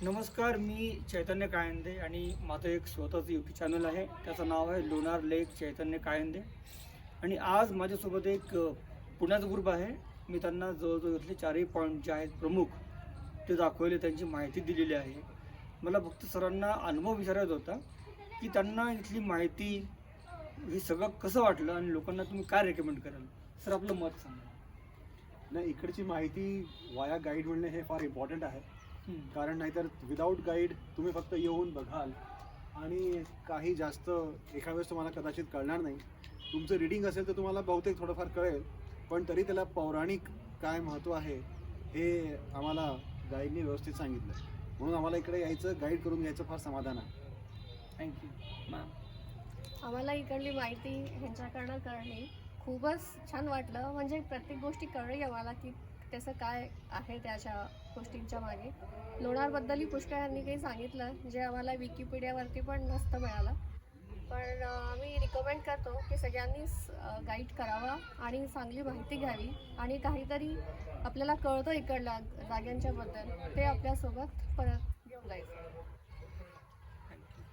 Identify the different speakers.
Speaker 1: नमस्कार, मी चैतन्य कायंदे आणि माझं एक स्वतःचं यूट्यूब चॅनल आहे. त्याचं नाव आहे लोणार लेक चैतन्य कायंदे. आणि आज माझ्यासोबत एक पुण्याचा ग्रुप आहे. मी त्यांना जवळजवळ इथले 4ही पॉईंट जे आहेत प्रमुख ते दाखवले, त्यांची माहिती दिलेली आहे. मला फक्त सरांना अनुभव विचारायचा होता की त्यांना इथली माहिती हे सगळं कसं वाटलं आणि लोकांना तुम्ही काय रेकमेंड कराल. सर, आपलं मत सांगा.
Speaker 2: नाही, इकडची माहिती वाया गाईड मिळणे हे फार इम्पॉर्टंट आहे. कारण नाहीतर विदाऊट गाईड तुम्ही फक्त येऊन बघाल आणि काही जास्त एका वेळेस तुम्हाला कदाचित कळणार नाही. तुमचं रीडिंग असेल तर तुम्हाला बहुतेक थोडंफार कळेल, पण तरी त्याला पौराणिक काय महत्त्व आहे हे आम्हाला गाईडने व्यवस्थित सांगितलं. म्हणून आम्हाला इकडे यायचं, गाईड करून घ्यायचं फार समाधान आहे.
Speaker 1: Thank you ma'am.
Speaker 3: आम्हाला इकडली माहिती ह्यांच्याकडनं कळली, खूपच छान वाटलं. म्हणजे प्रत्येक गोष्टी कळली आम्हाला की त्याचं काय आहे त्याच्या गोष्टींच्या मागे. लोणारबद्दलही पुष्कळ यांनी काही सांगितलं जे आम्हाला विकिपीडियावरती पण नसतं मिळालं. पण आम्ही रिकमेंड करतो की सगळ्यांनीच गाईड करावा आणि चांगली माहिती घ्यावी आणि काहीतरी आपल्याला कळतं इकडल्या जाग्यांच्याबद्दल ते आपल्यासोबत परत घेऊन जायचं.